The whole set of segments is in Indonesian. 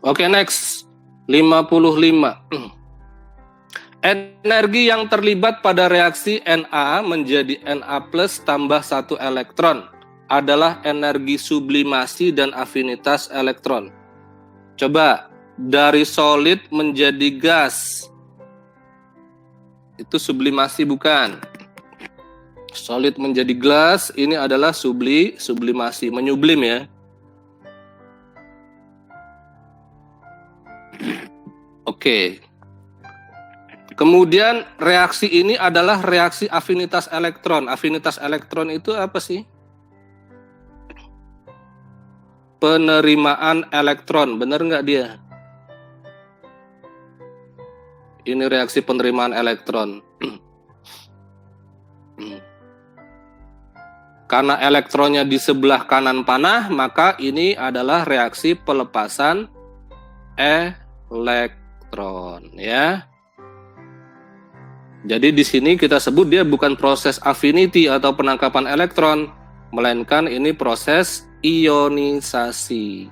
Oke, next. 55. Energi yang terlibat pada reaksi Na menjadi Na plus tambah 1 elektron adalah energi sublimasi dan afinitas elektron. Coba, dari solid menjadi gas. Itu sublimasi bukan? Solid menjadi gas, ini adalah sublimasi, menyublim ya. Oke. Kemudian reaksi ini adalah reaksi afinitas elektron. Afinitas elektron itu apa sih? Penerimaan elektron, benar nggak dia? Ini reaksi penerimaan elektron. Karena elektronnya di sebelah kanan panah, maka ini adalah reaksi pelepasan elektron, ya. Jadi di sini kita sebut dia bukan proses affinity atau penangkapan elektron, melainkan ini proses ionisasi.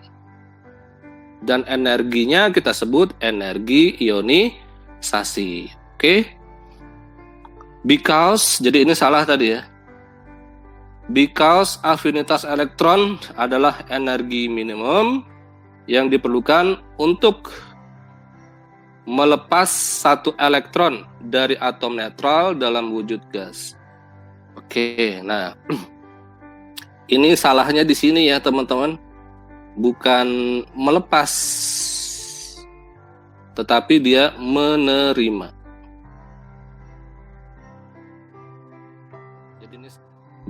Dan energinya kita sebut energi ionisasi. Oke? Because, jadi ini salah tadi ya. Because afinitas elektron adalah energi minimum yang diperlukan untuk melepas satu elektron dari atom netral dalam wujud gas. Oke, nah ini salahnya di sini ya teman-teman, bukan melepas, tetapi dia menerima. Jadi ini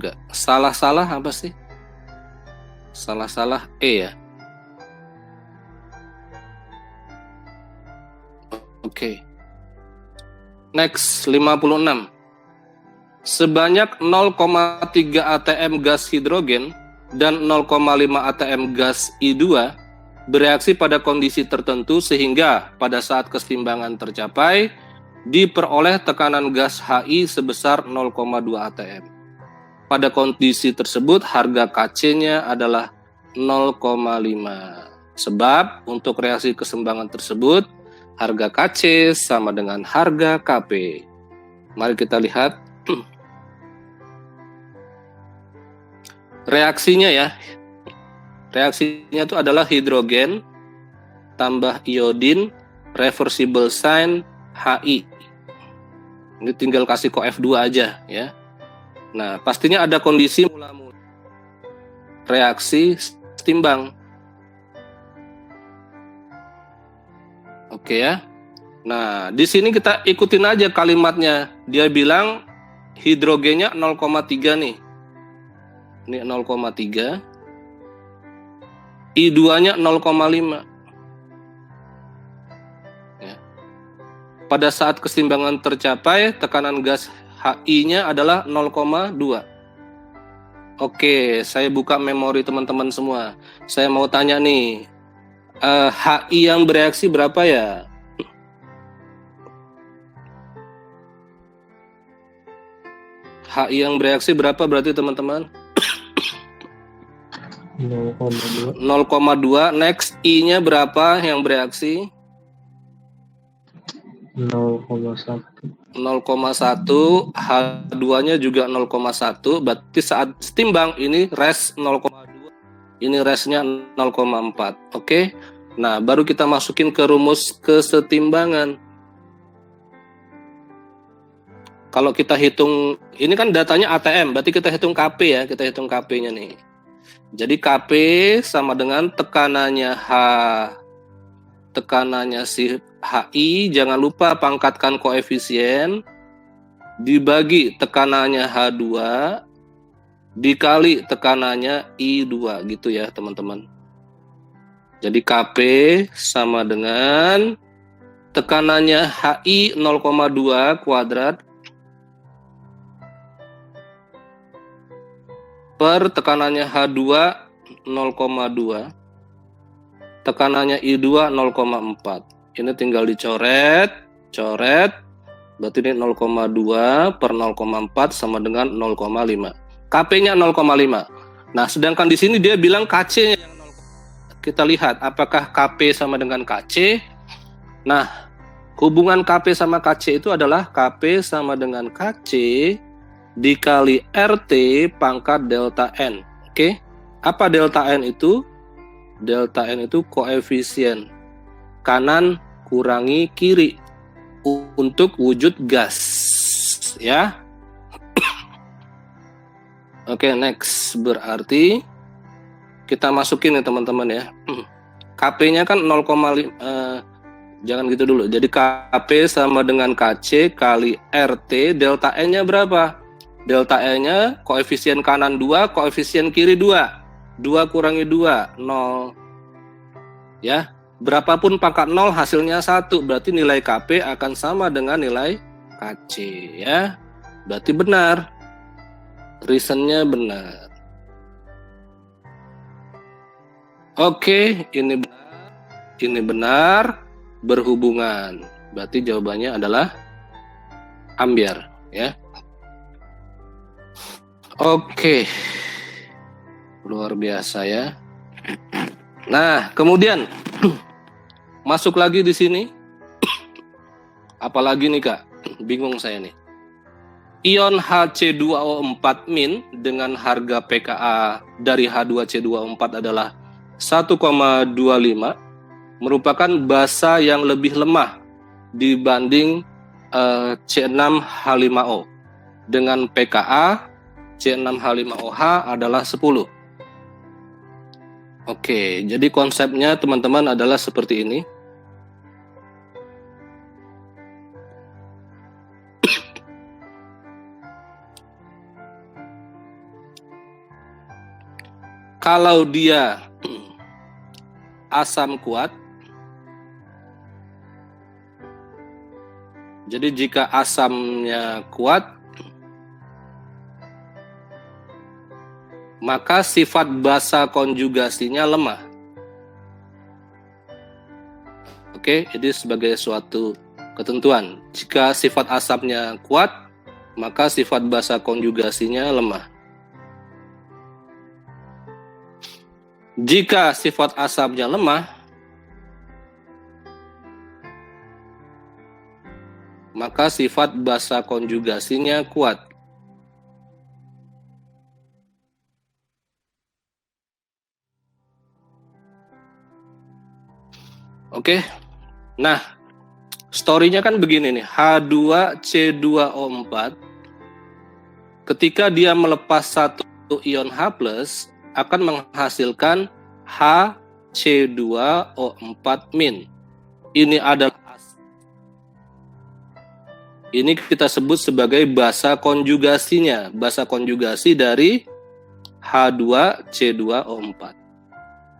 enggak salah-salah apa sih? Salah-salah E ya. Oke. Next, 56. Sebanyak 0,3 atm gas hidrogen dan 0,5 atm gas I2 bereaksi pada kondisi tertentu sehingga pada saat keseimbangan tercapai diperoleh tekanan gas HI sebesar 0,2 atm. Pada kondisi tersebut harga Kc-nya adalah 0,5. Sebab untuk reaksi keseimbangan tersebut harga Kc sama dengan harga Kp. Mari kita lihat reaksinya ya. Reaksinya itu adalah hidrogen tambah iodin reversible sign Hi. Ini tinggal kasih COF2 aja ya. Nah, pastinya ada kondisi mula-mula reaksi setimbang. Oke ya. Nah, di sini kita ikutin aja kalimatnya. Dia bilang hidrogennya 0,3 nih. Ini 0,3. I2-nya 0,5. Ya. Pada saat keseimbangan tercapai, tekanan gas HI-nya adalah 0,2. Oke, saya buka memori teman-teman semua. Saya mau tanya nih, HI yang bereaksi berapa ya? HI yang bereaksi berapa berarti teman-teman? 0,2. Next, I-nya berapa yang bereaksi? 0,1. H2-nya juga 0,1. Berarti saat setimbang ini res 0,2. Ini resnya 0,4. Oke. Nah, baru kita masukin ke rumus kesetimbangan. Kalau kita hitung, ini kan datanya ATM, berarti kita hitung Kp ya, kita hitung Kp-nya nih. Jadi Kp sama dengan tekanannya H, tekanannya si HI, jangan lupa pangkatkan koefisien, dibagi tekanannya H2, dikali tekanannya I2, gitu ya teman-teman. Jadi Kp sama dengan tekanannya HI 0,2 kuadrat per tekanannya H2 0,2, tekanannya I2 0,4. Ini tinggal dicoret, berarti ini 0,2 per 0,4 sama dengan 0,5. Kp-nya 0,5. Nah, sedangkan di sini dia bilang Kc-nya yang 0,5. kita lihat apakah Kp sama dengan Kc. Nah, hubungan Kp sama Kc itu adalah Kp sama dengan Kc dikali RT pangkat delta N. Oke, apa delta N itu? Delta N itu koefisien kanan kurangi kiri untuk wujud gas, ya. Oke, next. Berarti kita masukin ya teman-teman ya. Kp-nya kan 0,5, jangan gitu dulu. Jadi Kp sama dengan Kc kali RT, delta N-nya berapa? Delta N-nya koefisien kanan 2, koefisien kiri 2. 2 kurangi 2, 0. Ya, berapapun pangkat 0 hasilnya 1. Berarti nilai Kp akan sama dengan nilai Kc, ya. Berarti benar. Reasonnya benar. Oke, ini benar berhubungan. Berarti jawabannya adalah ampere, ya. Oke. Luar biasa ya. Nah, kemudian masuk lagi di sini. Apalagi nih Kak? Bingung saya nih. Ion Hc2O4- dengan harga pKa dari H2C24 adalah 1,25 merupakan basa yang lebih lemah dibanding C6H5O dengan pKa C6H5OH adalah 10. Oke, jadi konsepnya teman-teman adalah seperti ini. Kalau dia asam kuat, jadi jika asamnya kuat, maka sifat basa konjugasinya lemah. Oke, ini sebagai suatu ketentuan. Jika sifat asamnya kuat, maka sifat basa konjugasinya lemah. Jika sifat asamnya lemah, maka sifat basa konjugasinya kuat. Oke. Nah, story-nya kan begini nih. H2C2O4 ketika dia melepas satu ion H+ akan menghasilkan HC2O4-. Ini kita sebut sebagai basa konjugasinya, basa konjugasi dari H2C2O4.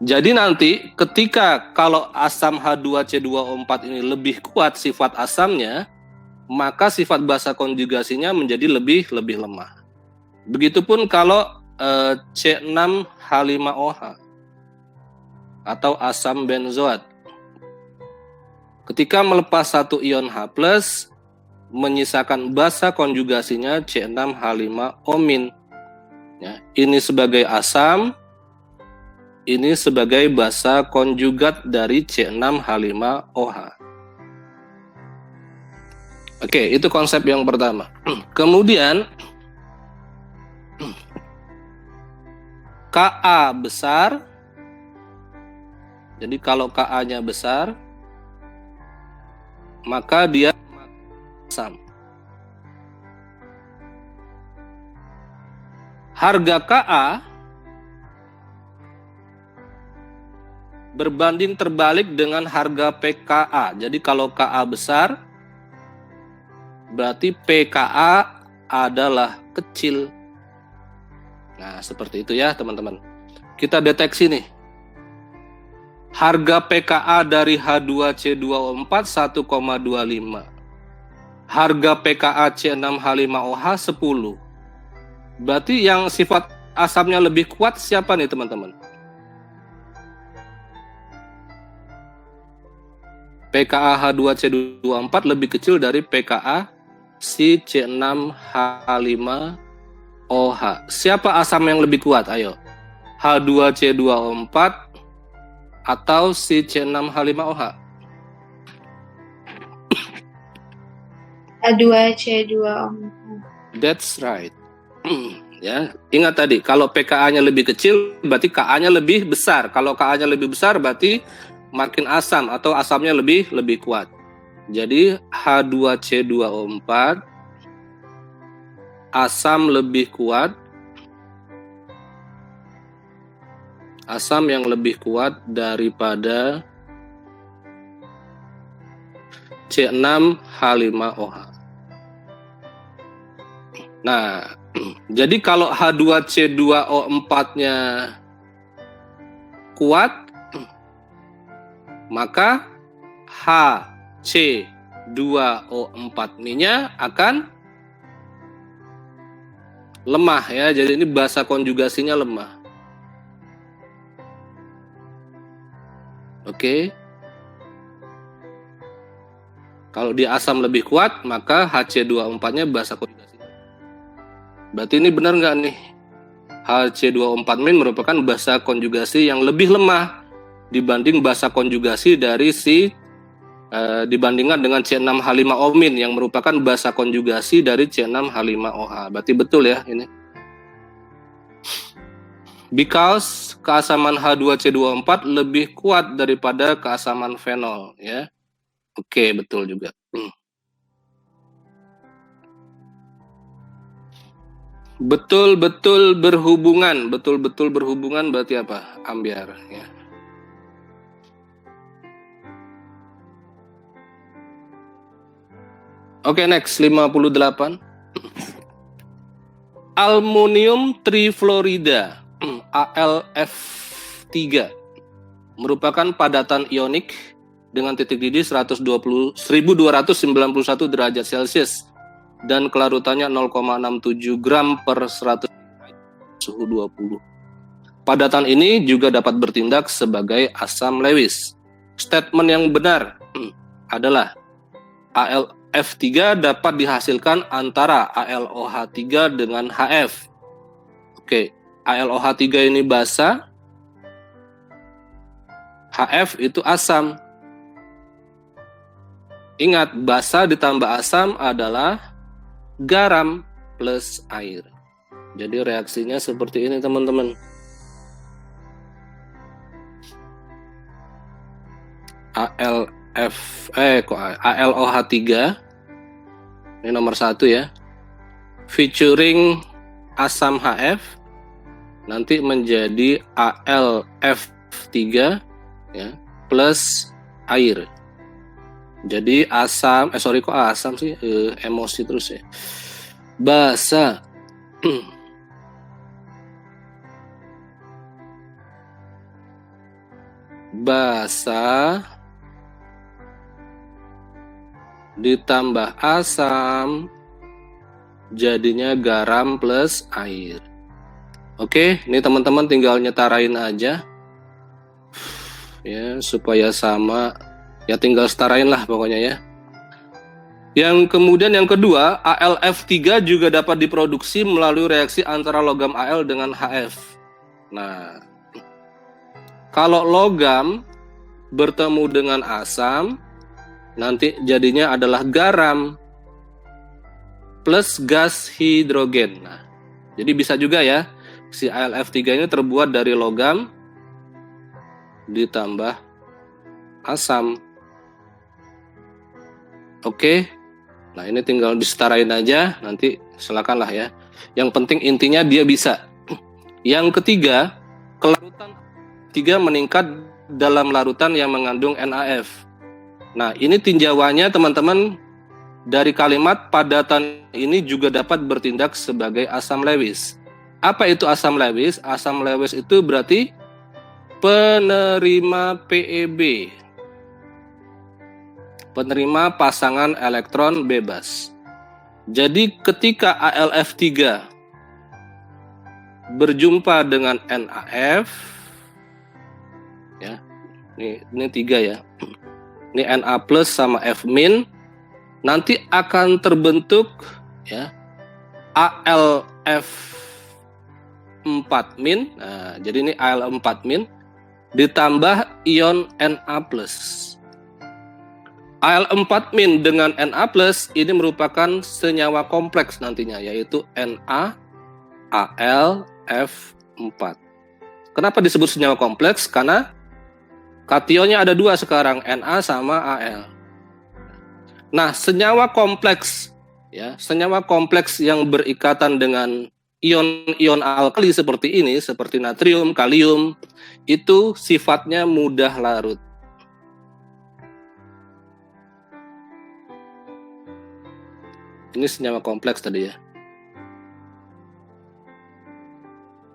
Jadi nanti ketika kalau asam H2C2O4 ini lebih kuat sifat asamnya, maka sifat basa konjugasinya menjadi lebih lemah. Begitupun kalau C6H5OH atau asam benzoat. Ketika melepas satu ion H+, menyisakan basa konjugasinya C6H5O-. Ya, ini sebagai asam, ini sebagai basa konjugat dari C6H5OH. Oke, itu konsep yang pertama. Kemudian Ka besar, jadi kalau Ka-nya besar, maka dia asam. Harga Ka berbanding terbalik dengan harga pKa. Jadi kalau Ka besar, berarti pKa adalah kecil. Nah, seperti itu ya teman-teman. Kita deteksi nih. Harga pKa dari H2C2O4 1,25. Harga pKa C6H5OH 10. Berarti yang sifat asamnya lebih kuat siapa nih teman-teman? pKa H2C2O4 lebih kecil dari pKa si C6H5OH. Siapa asam yang lebih kuat? Ayo. H2C2O4 atau si C6H5OH? H2C2O4. That's right. Ya, ingat tadi kalau pKa-nya lebih kecil berarti Ka-nya lebih besar. Kalau Ka-nya lebih besar berarti makin asam atau asamnya lebih kuat. Jadi H2C2O4 asam lebih kuat. Asam yang lebih kuat daripada C6H5OH. Nah, jadi kalau H2C2O4-nya kuat, maka HC2O4-nya akan lemah ya. Jadi ini bahasa konjugasinya lemah. Oke. Kalau dia asam lebih kuat, maka HC2O4-nya bahasa konjugasinya. Berarti ini benar nggak nih? HC2O4- merupakan bahasa konjugasi yang lebih lemah dibanding bahasa konjugasi dari dibandingkan dengan C6H5O- yang merupakan bahasa konjugasi dari C6H5OH. Berarti betul ya ini. Because keasaman H2C2O4 lebih kuat daripada keasaman fenol ya. Oke, betul juga. Betul-betul berhubungan berarti apa? Ambiar ya. Oke, next 58. Aluminium trifluorida AlF3 merupakan padatan ionik dengan titik didih 1291 derajat Celcius dan kelarutannya 0,67 gram per 100 suhu 20. Padatan ini juga dapat bertindak sebagai asam Lewis. Statement yang benar adalah AlF3 dapat dihasilkan antara AlOH3 dengan HF. Oke, AlOH3 ini basa, HF itu asam. Ingat, basa ditambah asam adalah garam plus air. Jadi reaksinya seperti ini teman-teman. AlOH3 ini nomor 1 ya, featuring asam HF nanti menjadi AlF3 ya plus air. Jadi asam, kok asam sih, emosi terus ya. Basa. Basa ditambah asam jadinya garam plus air. Oke, ini teman-teman tinggal nyetarain aja ya supaya sama. Ya tinggal setarain lah pokoknya ya. Yang kemudian yang kedua, AlF3 juga dapat diproduksi melalui reaksi antara logam Al dengan HF. Nah, kalau logam bertemu dengan asam, nanti jadinya adalah garam plus gas hidrogen. Nah, jadi bisa juga ya, si AlF3 ini terbuat dari logam ditambah asam. Oke, nah ini tinggal disetarain aja, nanti silakanlah ya. Yang penting intinya dia bisa. Yang ketiga, kelarutan 3 meningkat dalam larutan yang mengandung NaF. Nah, ini tinjauannya teman-teman dari kalimat padatan ini juga dapat bertindak sebagai asam Lewis. Apa itu asam Lewis? Asam Lewis itu berarti penerima PeB. Penerima pasangan elektron bebas. Jadi ketika AlF3 berjumpa dengan NaF, ya, ini 3 ya, ini Na plus sama F min, nanti akan terbentuk ya AlF4 min. Nah, jadi ini AlF4 min ditambah ion Na+. Al4- dengan Na+ ini merupakan senyawa kompleks nantinya, yaitu NaAlF4. Kenapa disebut senyawa kompleks? Karena kationnya ada dua sekarang, Na sama Al. Nah, senyawa kompleks yang berikatan dengan ion-ion alkali seperti ini, seperti natrium, kalium, itu sifatnya mudah larut. Ini senyawa kompleks tadi ya.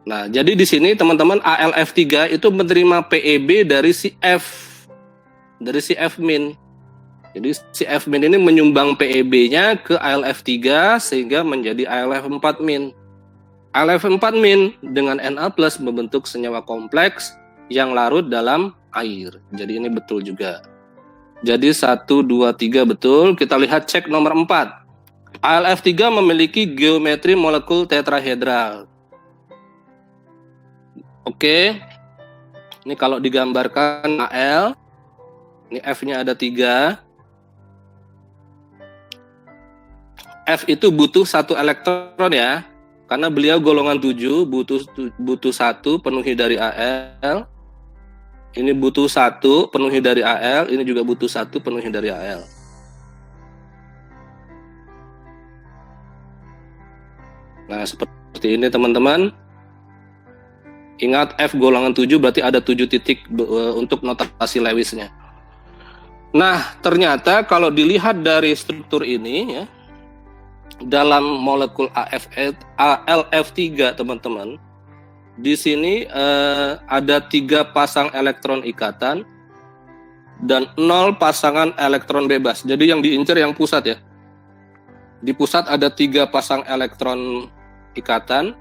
Nah, jadi di sini teman-teman AlF3 itu menerima PeB dari si F. Dari si F-. Jadi si F- ini menyumbang PeB-nya ke AlF3 sehingga menjadi AlF4-. AlF4- dengan Na+ membentuk senyawa kompleks yang larut dalam air. Jadi ini betul juga. Jadi 1, 2, 3 betul. Kita lihat cek nomor 4. AlF3 memiliki geometri molekul tetrahedral. Oke. Ini kalau digambarkan Al, ini F-nya ada 3. F itu butuh 1 elektron ya. Karena beliau golongan 7, butuh 1 penuhi dari Al. Ini butuh 1 penuhi dari Al, ini juga butuh 1 penuhi dari Al. Nah, seperti ini teman-teman. Ingat F golongan 7 berarti ada 7 titik untuk notasi Lewisnya. Nah, ternyata kalau dilihat dari struktur ini ya, dalam molekul AlF3 teman-teman, di sini ada 3 pasang elektron ikatan dan 0 pasangan elektron bebas. Jadi yang diincar yang pusat ya. Di pusat ada 3 pasang elektron ikatan,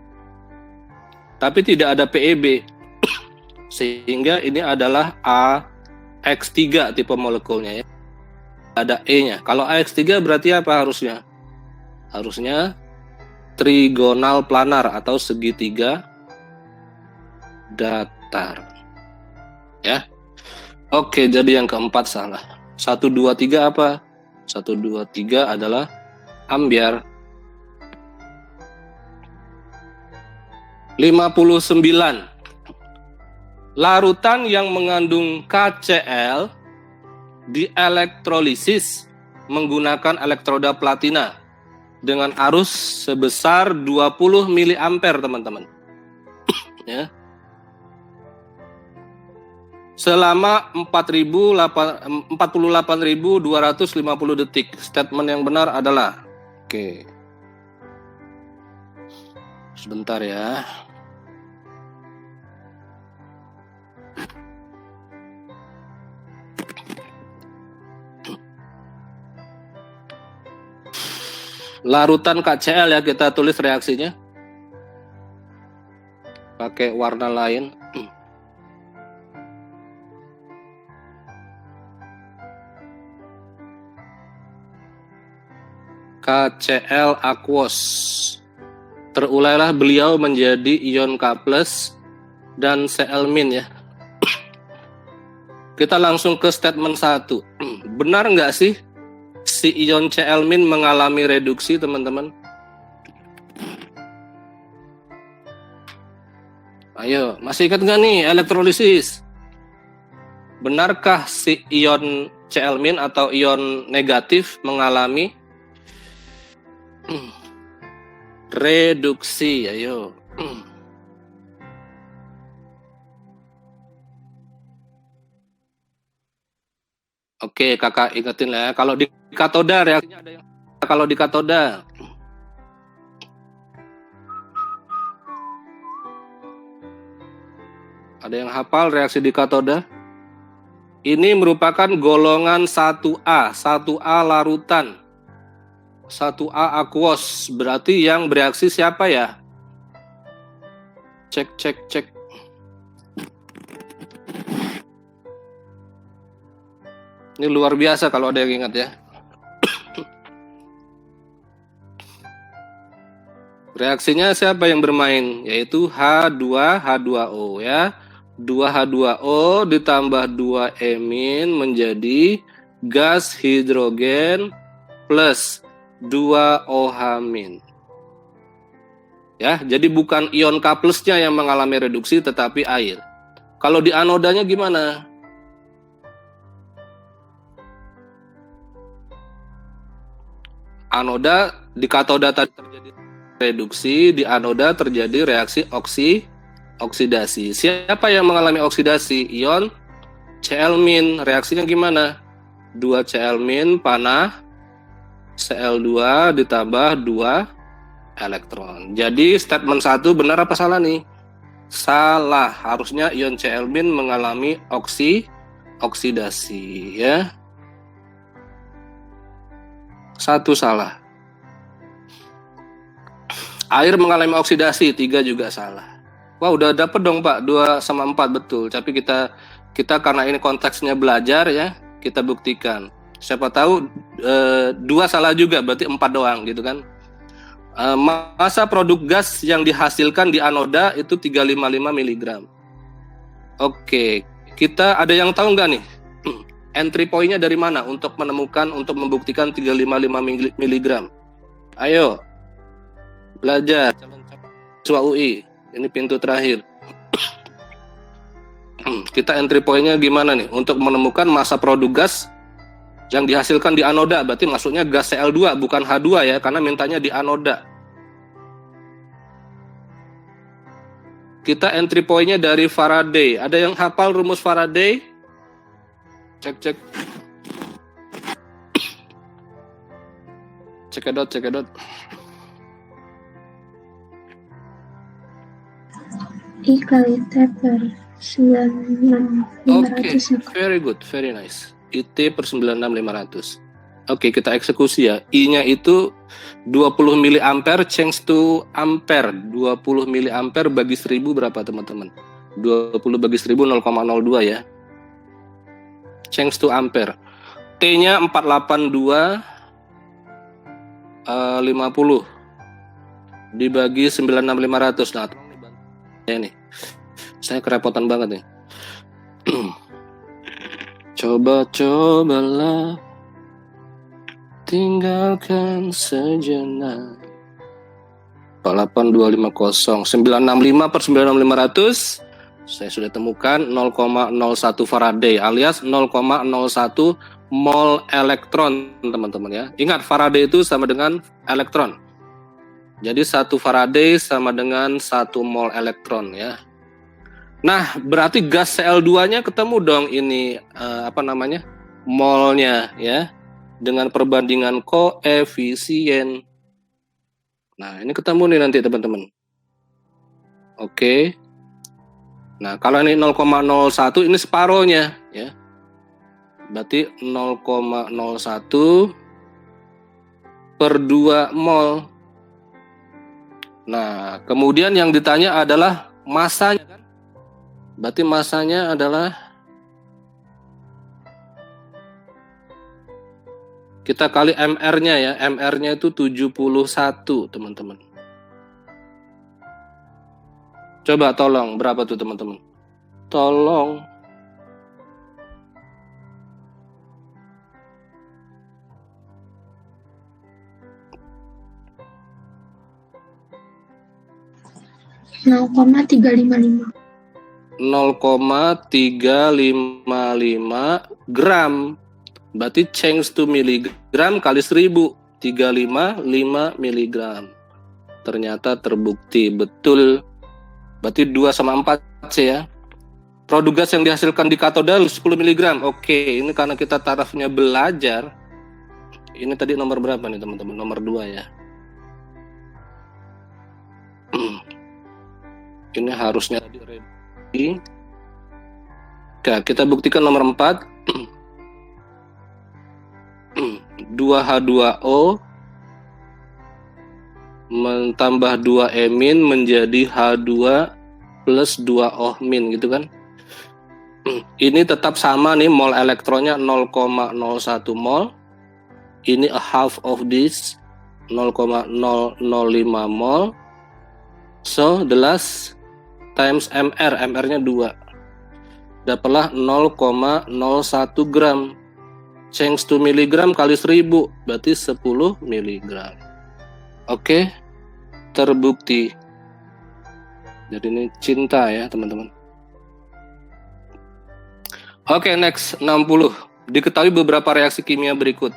tapi tidak ada PeB, sehingga ini adalah AX3 tipe molekulnya ya. Ada E-nya. Kalau AX3 berarti apa harusnya? Harusnya trigonal planar atau segitiga datar. Ya. Oke, jadi yang keempat salah. 1, 2, 3 apa? 1, 2, 3 adalah ambiar. 59. Larutan yang mengandung KCl dielektrolisis menggunakan elektroda platina dengan arus sebesar 20 mA, teman-teman. Ya. Selama 48.250 detik. Statement yang benar adalah oke. Sebentar ya. Larutan KCl ya, kita tulis reaksinya pakai warna lain. KCl aquos. Terulailah beliau menjadi ion K+ dan Cl- ya. Kita langsung ke statement 1. Benar nggak sih si ion Cl- mengalami reduksi, teman-teman? Ayo, masih ingat nggak nih elektrolisis? Benarkah si ion Cl- atau ion negatif mengalami reduksi? Ayo. Oke, kakak ingetin lah ya. Kalau di katoda reaksinya ada yang kalau di katoda. Ada yang hafal reaksi di katoda? Ini merupakan golongan 1A, 1A larutan. 1A aquos, berarti yang bereaksi siapa ya? Cek. Ini luar biasa kalau ada yang ingat ya. Reaksinya siapa yang bermain? Yaitu H2H2O ya. 2H2O ditambah 2-emin menjadi gas hidrogen plus 2OH-. Ya, jadi bukan ion K plusnya yang mengalami reduksi tetapi air. Kalau di anodanya gimana? Anoda di katoda tadi terjadi reduksi, di anoda terjadi reaksi oksidasi. Siapa yang mengalami oksidasi? Ion Cl-, reaksinya gimana? 2 Cl- panah Cl2 ditambah 2 elektron. Jadi statement 1 benar apa salah nih? Salah. Harusnya ion Cl- mengalami oksidasi ya. 1 salah. Air mengalami oksidasi, 3 juga salah. Wah, udah dapet dong Pak, 2 sama 4 betul. Tapi kita karena ini konteksnya belajar ya, kita buktikan. Siapa tahu 2 salah juga, berarti 4 doang gitu kan. Massa produk gas yang dihasilkan di anoda itu 355 mg. Oke, kita ada yang tahu nggak nih? Entry point-nya dari mana untuk membuktikan 355 mg? Ayo, belajar. Siswa UI, ini pintu terakhir. Kita entry point-nya gimana nih? Untuk menemukan massa produk gas yang dihasilkan di anoda, berarti maksudnya gas Cl2 bukan H2 ya, karena mintanya di anoda. Kita entry point-nya dari Faraday. Ada yang hafal rumus Faraday? Cek. Cekidot. I kali T per 96.500. Oke, very good, very nice. IT per 96.500. Oke, kita eksekusi ya. I-nya itu 20 mA change to ampere. 20 mA bagi 1000 berapa teman-teman? 20 bagi 1000 0,02 ya. Change to ampere. T-nya 482 50 dibagi 96.500. Nah, ini saya kerepotan banget nih. Cobalah tinggalkan sejenak. 8250 965 per 96.500 saya sudah temukan 0,01 Faraday alias 0,01 mol elektron teman-teman ya. Ingat Faraday itu sama dengan elektron. Jadi 1 Faraday sama dengan 1 mol elektron ya. Nah, berarti gas Cl2-nya ketemu dong ini molnya ya. Dengan perbandingan koefisien. Nah, ini ketemu nih nanti teman-teman. Oke. Nah, kalau ini 0,01 ini separohnya ya. Berarti 0,01 per 2 mol. Nah, kemudian yang ditanya adalah masanya kan? Berarti masanya adalah kita kali MR-nya ya. MR-nya itu 71, teman-teman. Coba tolong, berapa tuh, teman-teman? Tolong. (0,355) 0,355 gram. Berarti change to miligram kali 1000, 355 miligram. Ternyata terbukti betul. Berarti 2 sama 4 sih ya. Produk gas yang dihasilkan di katoda 10 miligram. Oke, ini karena kita tarafnya belajar. Ini tadi nomor berapa nih teman-teman? Nomor 2 ya. Ini harusnya tadi ready. Oke, kita buktikan nomor 4. 2H2O mentambah 2-emin menjadi H2 plus 2OH- gitu kan. Ini tetap sama nih, mol elektronnya 0,01 mol. Ini a half of this 0,005 mol. So the last times MR, MR-nya 2. dapatlah 0,01 gram. Change to miligram kali 1000 berarti 10 miligram. Oke, terbukti. Jadi ini cinta ya teman-teman. Oke, next 60. Diketahui beberapa reaksi kimia berikut.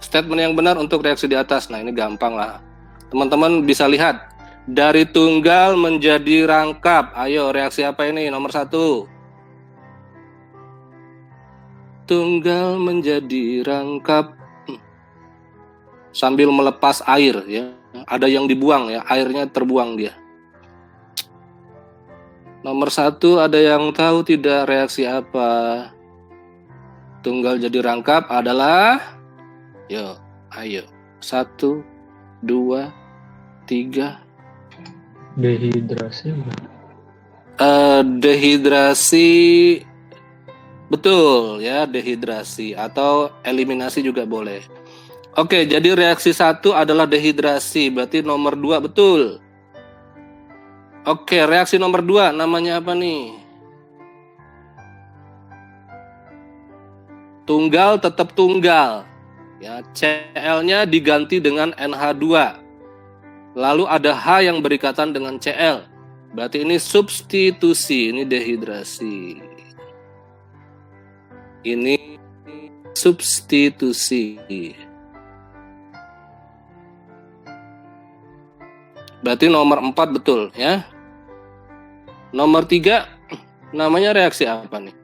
Statement yang benar untuk reaksi di atas. Nah ini gampang lah. Teman-teman bisa lihat. Dari tunggal menjadi rangkap. Ayo reaksi apa ini? Nomor 1. Tunggal menjadi rangkap sambil melepas air ya. Ada yang dibuang ya, airnya terbuang dia. Nomor 1 ada yang tahu tidak reaksi apa? Tunggal jadi rangkap adalah ayo 1, 2, 3. Dehidrasi. Dehidrasi. Betul ya, dehidrasi atau eliminasi juga boleh. Oke, jadi reaksi 1 adalah dehidrasi, berarti nomor 2 betul. Oke, reaksi nomor 2 namanya apa nih? Tunggal tetap tunggal. Ya, Cl-nya diganti dengan NH2. Lalu ada H yang berikatan dengan Cl. Berarti ini substitusi, ini dehidrasi. Ini substitusi. Berarti nomor 4 betul ya. Nomor 3 namanya reaksi apa nih?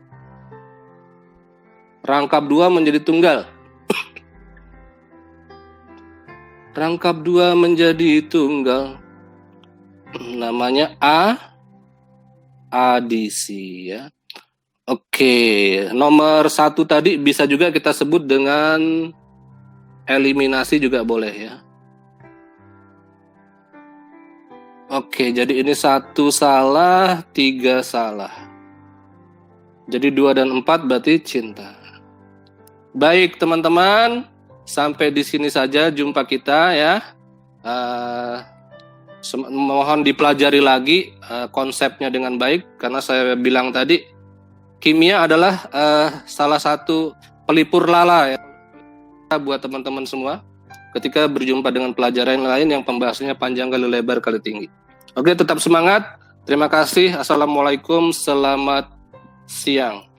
Rangkap 2 menjadi tunggal. Rangkap 2 menjadi tunggal. Namanya adisi ya. Oke, nomor 1 tadi bisa juga kita sebut dengan eliminasi juga boleh ya. Oke, jadi ini 1 salah, 3 salah. Jadi 2 dan 4 berarti cinta. Baik teman-teman, sampai di sini saja jumpa kita ya. Mohon dipelajari lagi konsepnya dengan baik, karena saya bilang tadi kimia adalah salah satu pelipur lala ya buat teman-teman semua ketika berjumpa dengan pelajaran lain yang pembahasannya panjang kali lebar kali tinggi. Oke, tetap semangat. Terima kasih. Assalamualaikum. Selamat siang.